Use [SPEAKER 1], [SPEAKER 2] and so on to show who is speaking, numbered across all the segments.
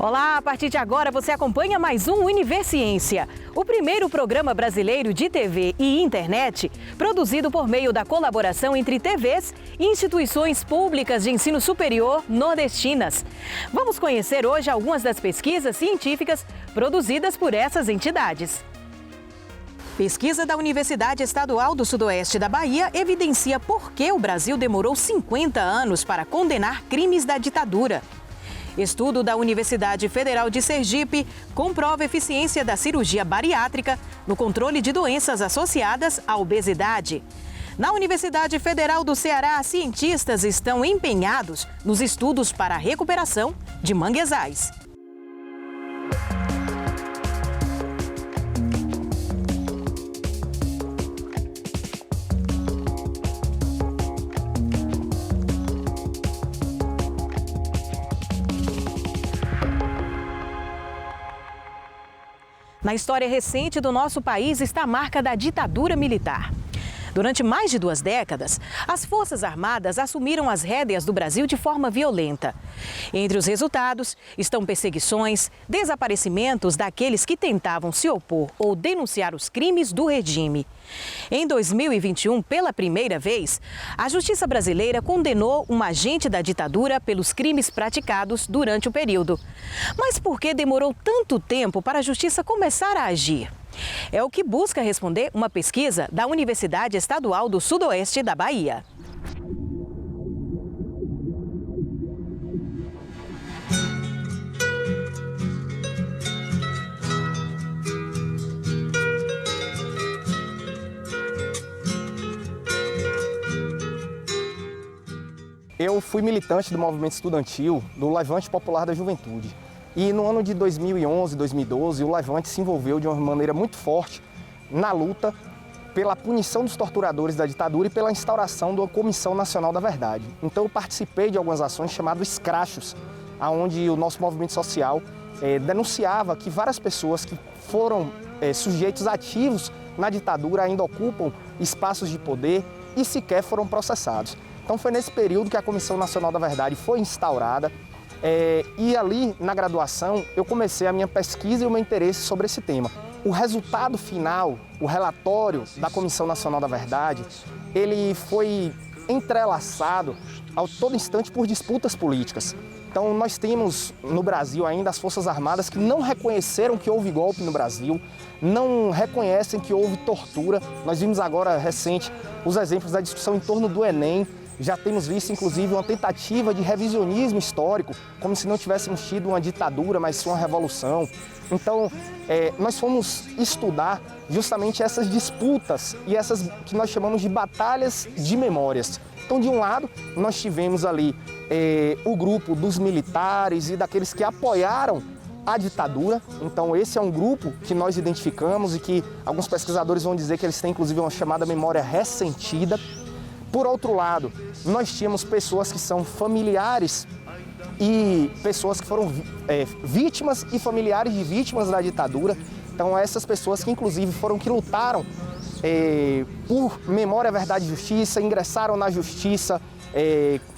[SPEAKER 1] Olá, a partir de agora você acompanha mais um Universiência, o primeiro programa brasileiro de TV e internet produzido por meio da colaboração entre TVs e instituições públicas de ensino superior nordestinas. Vamos conhecer hoje algumas das pesquisas científicas produzidas por essas entidades. Pesquisa da Universidade Estadual do Sudoeste da Bahia evidencia por que o Brasil demorou 50 anos para condenar crimes da ditadura. Estudo da Universidade Federal de Sergipe comprova a eficiência da cirurgia bariátrica no controle de doenças associadas à obesidade. Na Universidade Federal do Ceará, cientistas estão empenhados nos estudos para a recuperação de manguezais. Na história recente do nosso país está a marca da ditadura militar. Durante mais de 2 décadas, as Forças Armadas assumiram as rédeas do Brasil de forma violenta. Entre os resultados estão perseguições, desaparecimentos daqueles que tentavam se opor ou denunciar os crimes do regime. Em 2021, pela primeira vez, a Justiça brasileira condenou um agente da ditadura pelos crimes praticados durante o período. Mas por que demorou tanto tempo para a Justiça começar a agir? É o que busca responder uma pesquisa da Universidade Estadual do Sudoeste da Bahia.
[SPEAKER 2] Eu fui militante do movimento estudantil do Levante Popular da Juventude. E no ano de 2011, 2012, o Levante se envolveu de uma maneira muito forte na luta pela punição dos torturadores da ditadura e pela instauração da Comissão Nacional da Verdade. Então eu participei de algumas ações chamadas escrachos, onde o nosso movimento social denunciava que várias pessoas que foram sujeitos ativos na ditadura ainda ocupam espaços de poder e sequer foram processados. Então foi nesse período que a Comissão Nacional da Verdade foi instaurada. E ali, na graduação, eu comecei a minha pesquisa e o meu interesse sobre esse tema. O resultado final, o relatório da Comissão Nacional da Verdade, ele foi entrelaçado a todo instante por disputas políticas. Então nós temos no Brasil ainda as Forças Armadas que não reconheceram que houve golpe no Brasil, não reconhecem que houve tortura. Nós vimos agora, recente, os exemplos da discussão em torno do Enem. Já temos visto, inclusive, uma tentativa de revisionismo histórico, como se não tivéssemos tido uma ditadura, mas sim uma revolução. Então, nós fomos estudar justamente essas disputas e essas que nós chamamos de batalhas de memórias. Então, de um lado, nós tivemos ali o grupo dos militares e daqueles que apoiaram a ditadura. Então, esse é um grupo que nós identificamos e que alguns pesquisadores vão dizer que eles têm, inclusive, uma chamada memória ressentida. Por outro lado, nós tínhamos pessoas que são familiares e pessoas que foram vítimas e familiares de vítimas da ditadura. Então, essas pessoas que, inclusive, que lutaram por memória, verdade e justiça, ingressaram na justiça,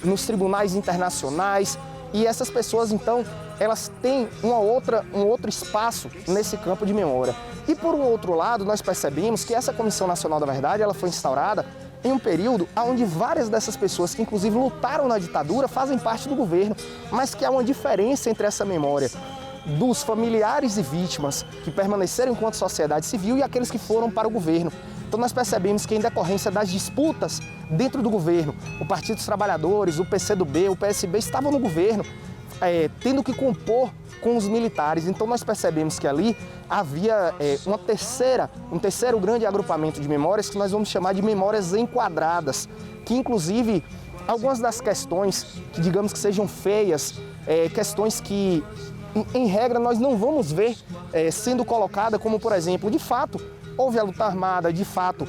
[SPEAKER 2] nos tribunais internacionais. E essas pessoas, então, elas têm um outro espaço nesse campo de memória. E, por um outro lado, nós percebemos que essa Comissão Nacional da Verdade ela foi instaurada em um período onde várias dessas pessoas que inclusive lutaram na ditadura fazem parte do governo, mas que há uma diferença entre essa memória dos familiares e vítimas que permaneceram enquanto sociedade civil e aqueles que foram para o governo. Então nós percebemos que em decorrência das disputas dentro do governo, o Partido dos Trabalhadores, o PCdoB, o PSB estavam no governo, tendo que compor com os militares. Então nós percebemos que ali havia um terceiro grande agrupamento de memórias que nós vamos chamar de memórias enquadradas, que inclusive algumas das questões que digamos que sejam feias, questões que em regra nós não vamos ver sendo colocada, como por exemplo, de fato houve a luta armada, de fato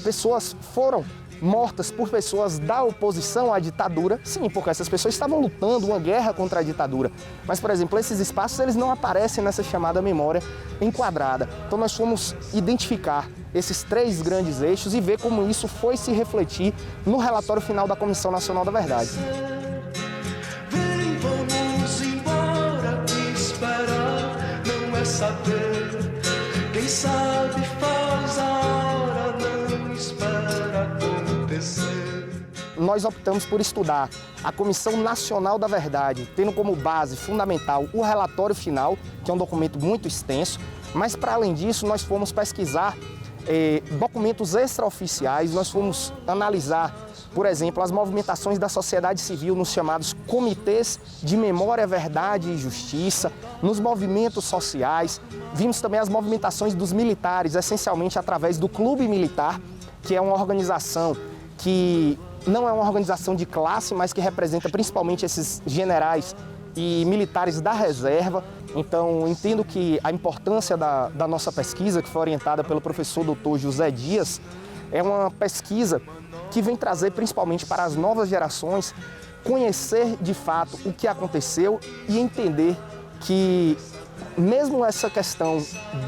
[SPEAKER 2] pessoas foram mortas por pessoas da oposição à ditadura, sim, porque essas pessoas estavam lutando uma guerra contra a ditadura. Mas, por exemplo, esses espaços eles não aparecem nessa chamada memória enquadrada. Então nós fomos identificar esses 3 grandes eixos e ver como isso foi se refletir no relatório final da Comissão Nacional da Verdade.
[SPEAKER 3] Vem, vamos embora,
[SPEAKER 2] nós optamos por estudar a Comissão Nacional da Verdade, tendo como base fundamental o relatório final, que é um documento muito extenso, mas para além disso nós fomos pesquisar documentos extraoficiais, nós fomos analisar, por exemplo, as movimentações da sociedade civil nos chamados comitês de memória, verdade e justiça, nos movimentos sociais, vimos também as movimentações dos militares, essencialmente através do Clube Militar, que é uma organização que não é uma organização de classe, mas que representa principalmente esses generais e militares da reserva. Então, entendo que a importância da nossa pesquisa, que foi orientada pelo professor Dr. José Dias, é uma pesquisa que vem trazer principalmente para as novas gerações conhecer de fato o que aconteceu e entender que mesmo essa questão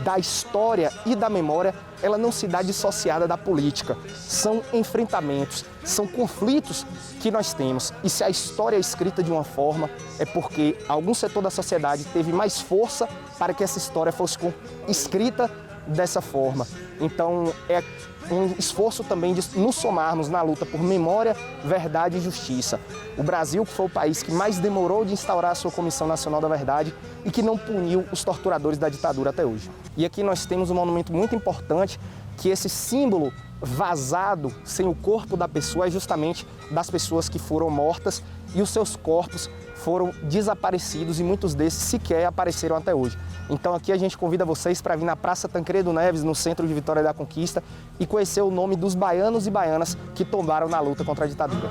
[SPEAKER 2] da história e da memória, ela não se dá dissociada da política. São enfrentamentos, são conflitos que nós temos. E se a história é escrita de uma forma, é porque algum setor da sociedade teve mais força para que essa história fosse escrita dessa forma. Então, é um esforço também de nos somarmos na luta por memória, verdade e justiça. O Brasil foi o país que mais demorou de instaurar a sua Comissão Nacional da Verdade e que não puniu os torturadores da ditadura até hoje. E aqui nós temos um monumento muito importante, que esse símbolo vazado, sem o corpo da pessoa, é justamente das pessoas que foram mortas e os seus corpos foram desaparecidos e muitos desses sequer apareceram até hoje. Então aqui a gente convida vocês para vir na Praça Tancredo Neves, no centro de Vitória da Conquista, e conhecer o nome dos baianos e baianas que tombaram na luta contra a ditadura.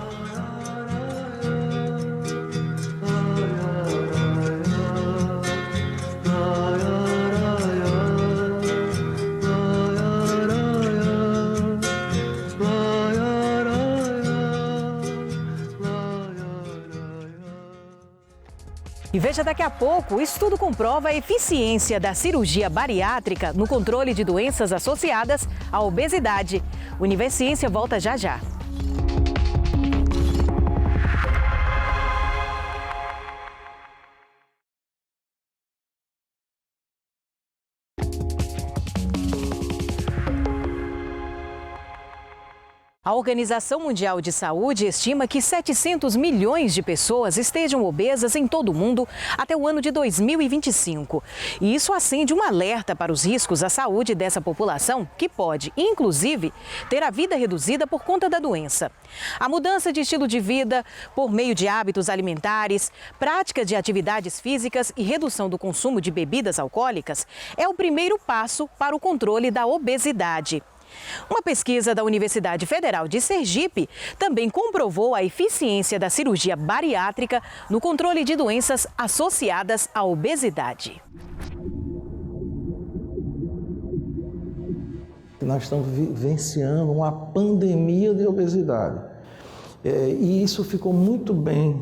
[SPEAKER 1] E veja daqui a pouco, o estudo comprova a eficiência da cirurgia bariátrica no controle de doenças associadas à obesidade. Univerciência volta já já. A Organização Mundial de Saúde estima que 700 milhões de pessoas estejam obesas em todo o mundo até o ano de 2025. E isso acende um alerta para os riscos à saúde dessa população, que pode, inclusive, ter a vida reduzida por conta da doença. A mudança de estilo de vida por meio de hábitos alimentares, prática de atividades físicas e redução do consumo de bebidas alcoólicas é o primeiro passo para o controle da obesidade. Uma pesquisa da Universidade Federal de Sergipe também comprovou a eficiência da cirurgia bariátrica no controle de doenças associadas à obesidade.
[SPEAKER 3] Nós estamos vivenciando uma pandemia de obesidade. E isso ficou muito bem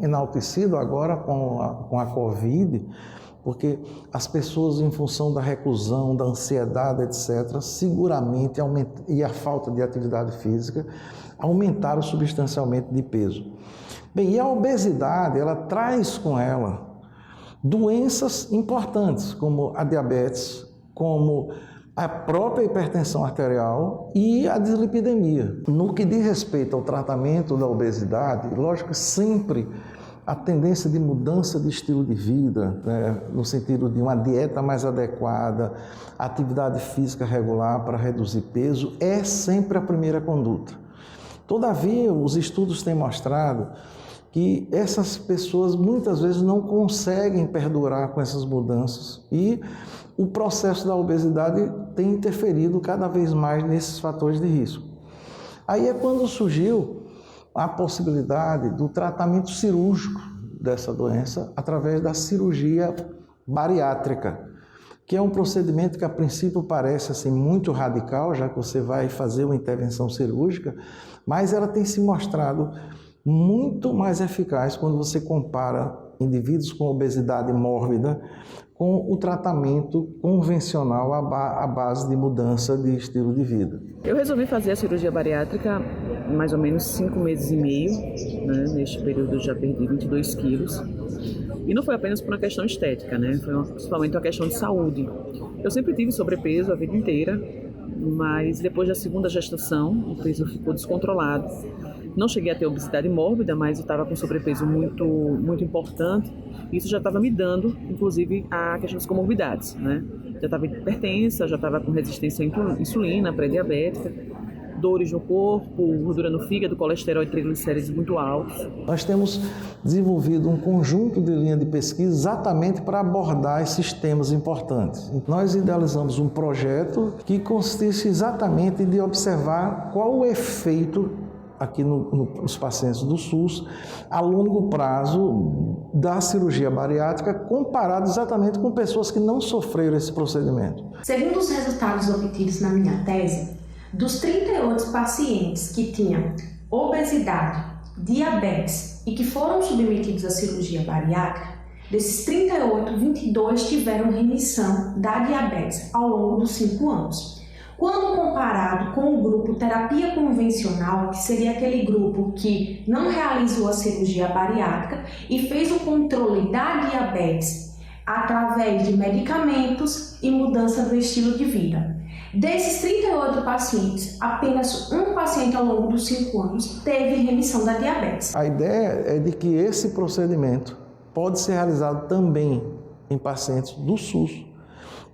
[SPEAKER 3] enaltecido agora com a Covid, porque as pessoas, em função da reclusão, da ansiedade, etc., seguramente, e a falta de atividade física, aumentaram substancialmente de peso. Bem, e a obesidade, ela traz com ela doenças importantes, como a diabetes, como a própria hipertensão arterial e a dislipidemia. No que diz respeito ao tratamento da obesidade, lógico, sempre a tendência de mudança de estilo de vida, né, no sentido de uma dieta mais adequada, atividade física regular para reduzir peso, é sempre a primeira conduta. Todavia, os estudos têm mostrado que essas pessoas muitas vezes não conseguem perdurar com essas mudanças e o processo da obesidade tem interferido cada vez mais nesses fatores de risco. Aí é quando surgiu a possibilidade do tratamento cirúrgico dessa doença através da cirurgia bariátrica, que é um procedimento que a princípio parece assim muito radical, já que você vai fazer uma intervenção cirúrgica, mas ela tem se mostrado muito mais eficaz quando você compara indivíduos com obesidade mórbida com o tratamento convencional à base de mudança de estilo de vida.
[SPEAKER 4] Eu resolvi fazer a cirurgia bariátrica mais ou menos 5 meses e meio, né? Neste período eu já perdi 22 quilos. E não foi apenas por uma questão estética, né? Foi principalmente uma questão de saúde. Eu sempre tive sobrepeso a vida inteira, mas depois da segunda gestação, o peso ficou descontrolado. Não cheguei a ter obesidade mórbida, mas eu estava com sobrepeso muito importante. Isso já estava me dando, inclusive, a questão das comorbidades, né? Já estava hipertensa, já estava com resistência à insulina, pré-diabética, dores no corpo, gordura no fígado, colesterol e triglicérides muito altos.
[SPEAKER 3] Nós temos desenvolvido um conjunto de linhas de pesquisa exatamente para abordar esses temas importantes. Nós idealizamos um projeto que consiste exatamente de observar qual o efeito aqui nos pacientes do SUS a longo prazo da cirurgia bariátrica comparado exatamente com pessoas que não sofreram esse procedimento.
[SPEAKER 5] Segundo os resultados obtidos na minha tese, dos 38 pacientes que tinham obesidade, diabetes e que foram submetidos à cirurgia bariátrica, desses 38, 22 tiveram remissão da diabetes ao longo dos 5 anos. Quando comparado com o grupo terapia convencional, que seria aquele grupo que não realizou a cirurgia bariátrica e fez o controle da diabetes através de medicamentos e mudança do estilo de vida. Desses 38 pacientes, apenas um paciente ao longo dos 5 anos teve remissão da diabetes.
[SPEAKER 3] A ideia é de que esse procedimento pode ser realizado também em pacientes do SUS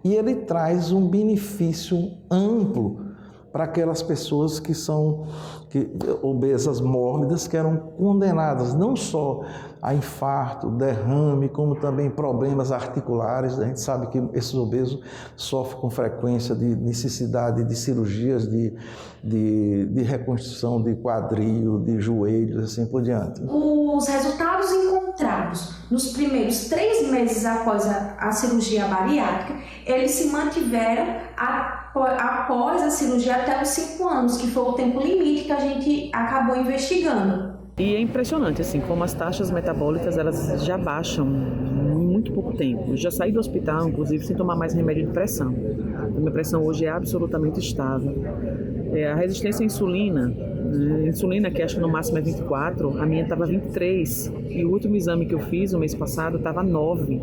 [SPEAKER 3] e ele traz um benefício amplo para aquelas pessoas que são obesas mórbidas, que eram condenadas não só a infarto, derrame, como também problemas articulares. A gente sabe que esses obesos sofrem com frequência de necessidade de cirurgias de reconstrução de quadril, de joelhos, assim por diante.
[SPEAKER 5] Os resultados encontrados nos primeiros 3 meses após a cirurgia bariátrica, eles se mantiveram após a cirurgia até os 5 anos, que foi o tempo limite que a gente acabou investigando.
[SPEAKER 4] E é impressionante, assim, como as taxas metabólicas, elas já baixam em muito pouco tempo. Eu já saí do hospital, inclusive, sem tomar mais remédio de pressão. A minha pressão hoje é absolutamente estável. A resistência à insulina, insulina que acho que no máximo é 24, a minha estava 23. E o último exame que eu fiz, no mês passado, estava 9.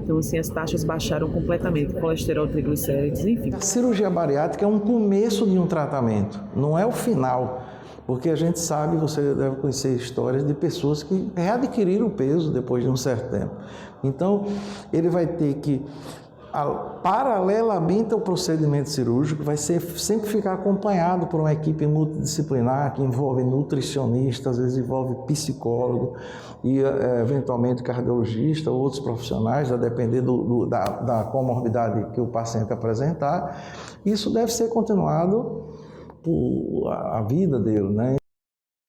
[SPEAKER 4] Então, assim, as taxas baixaram completamente, colesterol, triglicérides, enfim.
[SPEAKER 3] A cirurgia bariátrica é um começo de um tratamento, não é o final. Porque a gente sabe, você deve conhecer histórias de pessoas que readquiriram o peso depois de um certo tempo. Então, ele vai ter que, paralelamente ao procedimento cirúrgico, vai sempre ficar acompanhado por uma equipe multidisciplinar que envolve nutricionista, às vezes envolve psicólogo e eventualmente cardiologista ou outros profissionais, a depender da comorbidade que o paciente apresentar. Isso deve ser continuado a vida dele, né?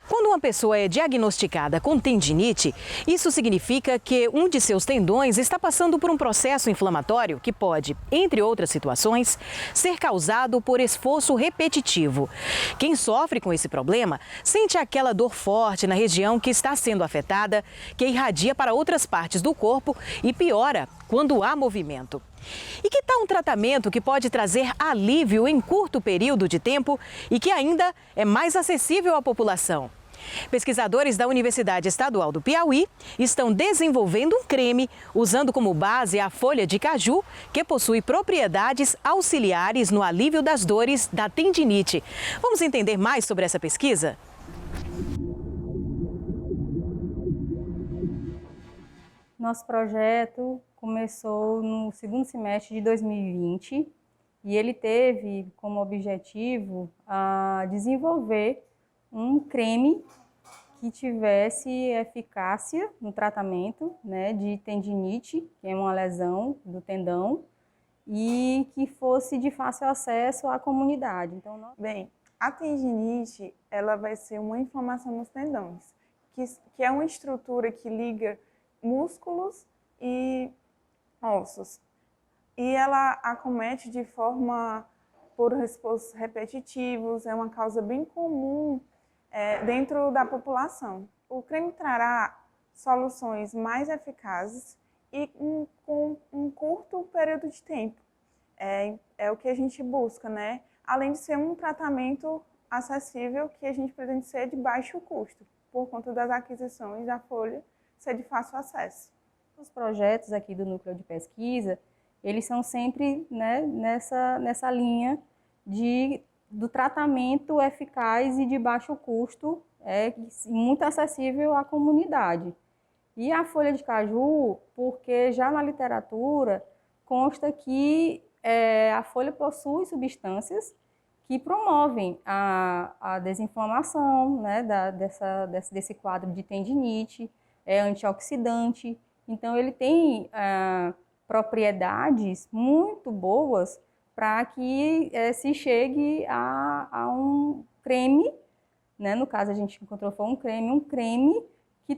[SPEAKER 1] Quando uma pessoa é diagnosticada com tendinite, isso significa que um de seus tendões está passando por um processo inflamatório que pode, entre outras situações, ser causado por esforço repetitivo. Quem sofre com esse problema sente aquela dor forte na região que está sendo afetada, que irradia para outras partes do corpo e piora quando há movimento. E que tal um tratamento que pode trazer alívio em curto período de tempo e que ainda é mais acessível à população? Pesquisadores da Universidade Estadual do Piauí estão desenvolvendo um creme usando como base a folha de caju, que possui propriedades auxiliares no alívio das dores da tendinite. Vamos entender mais sobre essa pesquisa?
[SPEAKER 6] Nosso projeto começou no segundo semestre de 2020 e ele teve como objetivo desenvolver um creme que tivesse eficácia no tratamento, né, de tendinite, que é uma lesão do tendão, e que fosse de fácil acesso à comunidade. Então,
[SPEAKER 7] Bem, a tendinite ela vai ser uma inflamação nos tendões, que é uma estrutura que liga músculos e ossos. E ela acomete de forma por esforços repetitivos, é uma causa bem comum dentro da população. O creme trará soluções mais eficazes e com um curto período de tempo. É o que a gente busca, né? Além de ser um tratamento acessível, que a gente pretende ser de baixo custo, por conta das aquisições da folha ser de fácil acesso.
[SPEAKER 6] Os projetos aqui do Núcleo de Pesquisa, eles são sempre, né, nessa linha do tratamento eficaz e de baixo custo, muito acessível à comunidade. E a folha de caju, porque já na literatura consta que a folha possui substâncias que promovem a desinflamação, né, desse quadro de tendinite, é antioxidante. Então, ele tem propriedades muito boas para que se chegue a um creme, né? No caso, a gente encontrou foi um creme que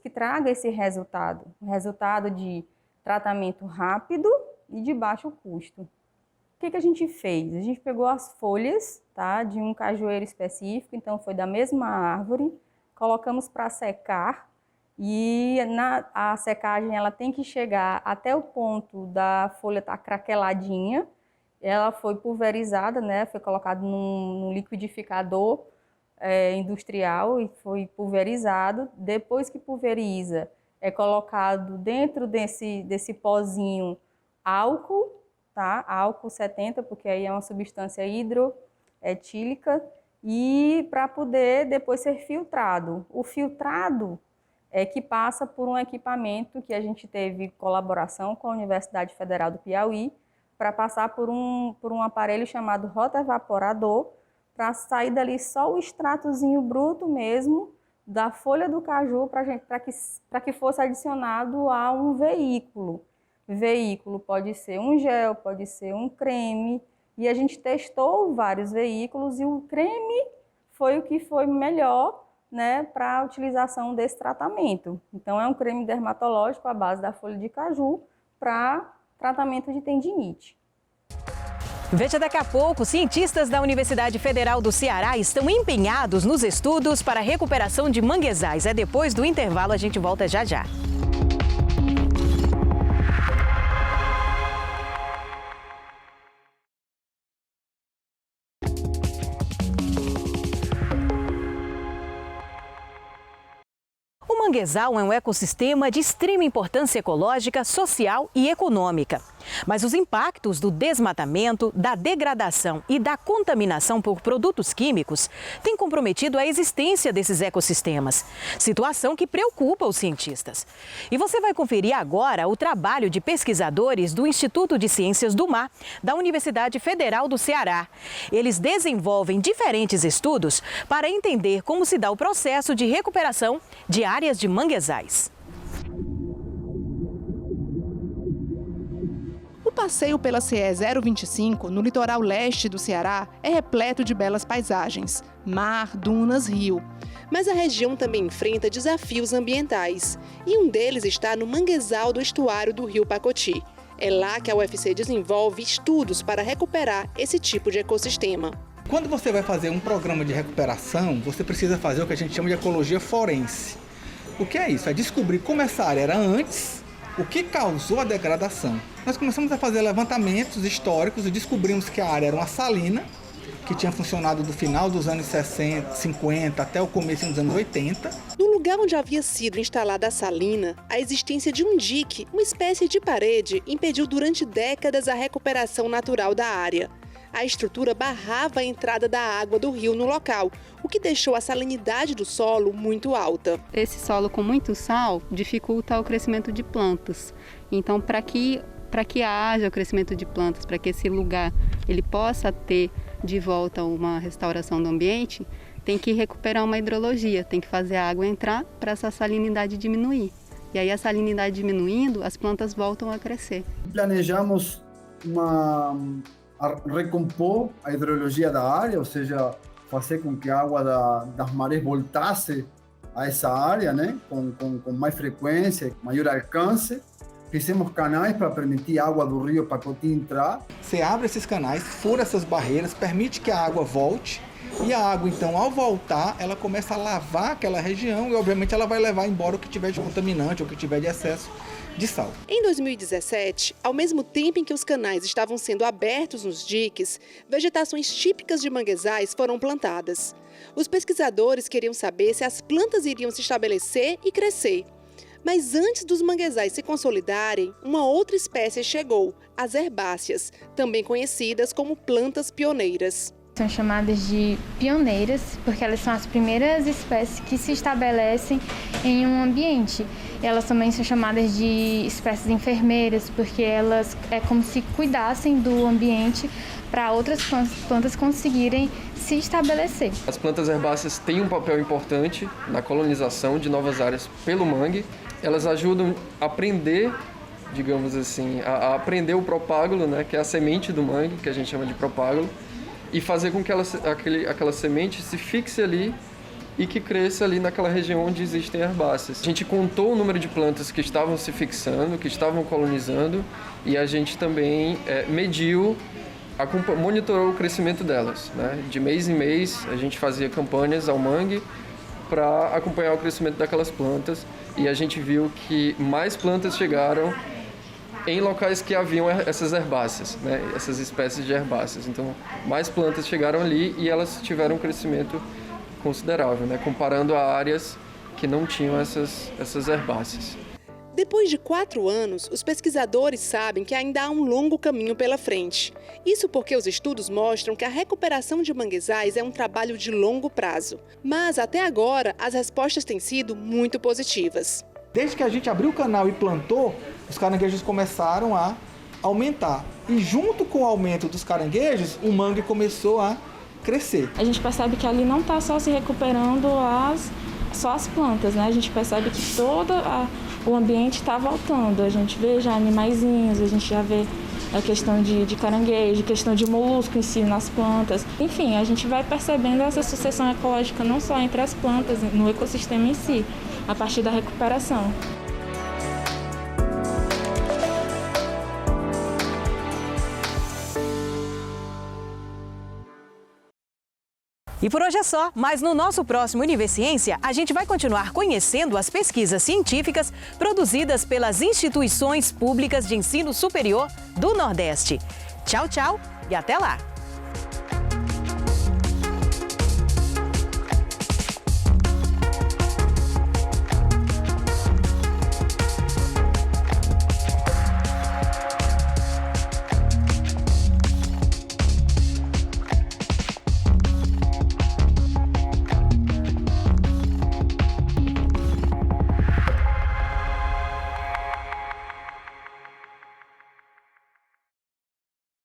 [SPEAKER 6] que traga esse resultado, um resultado de tratamento rápido e de baixo custo. O que a gente fez? A gente pegou as folhas, tá, de um cajueiro específico, então foi da mesma árvore, colocamos para secar e a secagem ela tem que chegar até o ponto da folha estar craqueladinha. Ela foi pulverizada, né, foi colocada num liquidificador industrial e foi pulverizado. Depois que pulveriza, é colocado dentro desse pozinho álcool, tá? Álcool 70, porque aí é uma substância hidroetílica, e para poder depois ser filtrado. O filtrado é que passa por um equipamento que a gente teve colaboração com a Universidade Federal do Piauí, para passar por um aparelho chamado rotaevaporador, para sair dali só o extratozinho bruto mesmo da folha do caju, para que fosse adicionado a um veículo. Veículo pode ser um gel, pode ser um creme, e a gente testou vários veículos e o creme foi o que foi melhor, né, para a utilização desse tratamento. Então, é um creme dermatológico à base da folha de caju para tratamento de tendinite.
[SPEAKER 1] Veja daqui a pouco, cientistas da Universidade Federal do Ceará estão empenhados nos estudos para a recuperação de manguezais. Depois do intervalo, a gente volta já já. O manguezal é um ecossistema de extrema importância ecológica, social e econômica. Mas os impactos do desmatamento, da degradação e da contaminação por produtos químicos têm comprometido a existência desses ecossistemas, situação que preocupa os cientistas. E você vai conferir agora o trabalho de pesquisadores do Instituto de Ciências do Mar, da Universidade Federal do Ceará. Eles desenvolvem diferentes estudos para entender como se dá o processo de recuperação de áreas de manguezais.
[SPEAKER 8] O passeio pela CE 025, no litoral leste do Ceará, é repleto de belas paisagens, mar, dunas, rio. Mas a região também enfrenta desafios ambientais, e um deles está no manguezal do estuário do rio Pacoti. É lá que a UFC desenvolve estudos para recuperar esse tipo de ecossistema.
[SPEAKER 9] Quando você vai fazer um programa de recuperação, você precisa fazer o que a gente chama de ecologia forense. O que é isso? É descobrir como essa área era antes, o que causou a degradação. Nós começamos a fazer levantamentos históricos e descobrimos que a área era uma salina, que tinha funcionado do final dos anos 60, 50 até o começo dos anos 80.
[SPEAKER 8] No lugar onde havia sido instalada a salina, a existência de um dique, uma espécie de parede, impediu durante décadas a recuperação natural da área. A estrutura barrava a entrada da água do rio no local, o que deixou a salinidade do solo muito alta.
[SPEAKER 10] Esse solo com muito sal dificulta o crescimento de plantas. Então, para que haja o crescimento de plantas, para que esse lugar ele possa ter de volta uma restauração do ambiente, tem que recuperar uma hidrologia, tem que fazer a água entrar para essa salinidade diminuir. E aí a salinidade diminuindo, as plantas voltam a crescer.
[SPEAKER 11] Planejamos recompor a hidrologia da área, ou seja, fazer com que a água das marés voltasse a essa área, né, com mais frequência, maior alcance. Fizemos canais para permitir a água do rio Pacoti entrar.
[SPEAKER 9] Você abre esses canais, fura essas barreiras, permite que a água volte, e a água, então, ao voltar, ela começa a lavar aquela região e, obviamente, ela vai levar embora o que tiver de contaminante ou o que tiver de excesso de sal.
[SPEAKER 8] Em 2017, ao mesmo tempo em que os canais estavam sendo abertos nos diques, vegetações típicas de manguezais foram plantadas. Os pesquisadores queriam saber se as plantas iriam se estabelecer e crescer. Mas antes dos manguezais se consolidarem, uma outra espécie chegou, as herbáceas, também conhecidas como plantas pioneiras.
[SPEAKER 12] São chamadas de pioneiras porque elas são as primeiras espécies que se estabelecem em um ambiente. Elas também são chamadas de espécies enfermeiras porque elas é como se cuidassem do ambiente para outras plantas conseguirem se estabelecer.
[SPEAKER 13] As plantas herbáceas têm um papel importante na colonização de novas áreas pelo mangue. Elas ajudam a aprender, digamos assim, a aprender o propágulo, né, que é a semente do mangue, que a gente chama de propágulo, e fazer com que aquela semente se fixe ali e que cresça ali naquela região onde existem herbáceas. A gente contou o número de plantas que estavam se fixando, que estavam colonizando, e a gente também mediu, monitorou o crescimento delas, né? De mês em mês a gente fazia campanhas ao mangue para acompanhar o crescimento daquelas plantas, e a gente viu que mais plantas chegaram em locais que haviam essas herbáceas, né? Essas espécies de herbáceas. Então, mais plantas chegaram ali e elas tiveram um crescimento considerável, né? Comparando a áreas que não tinham essas herbáceas.
[SPEAKER 8] Depois de 4 anos, os pesquisadores sabem que ainda há um longo caminho pela frente. Isso porque os estudos mostram que a recuperação de manguezais é um trabalho de longo prazo. Mas, até agora, as respostas têm sido muito positivas.
[SPEAKER 9] Desde que a gente abriu o canal e plantou, os caranguejos começaram a aumentar. E junto com o aumento dos caranguejos, o mangue começou a crescer.
[SPEAKER 14] A gente percebe que ali não está só se recuperando só as plantas, né? A gente percebe que todo o ambiente está voltando. A gente vê já animaizinhos, a gente já vê a questão de caranguejo, questão de molusco em si nas plantas. Enfim, a gente vai percebendo essa sucessão ecológica não só entre as plantas, no ecossistema em si, a partir da recuperação.
[SPEAKER 1] E por hoje é só, mas no nosso próximo Univerciência, a gente vai continuar conhecendo as pesquisas científicas produzidas pelas instituições públicas de ensino superior do Nordeste. Tchau, tchau e até lá!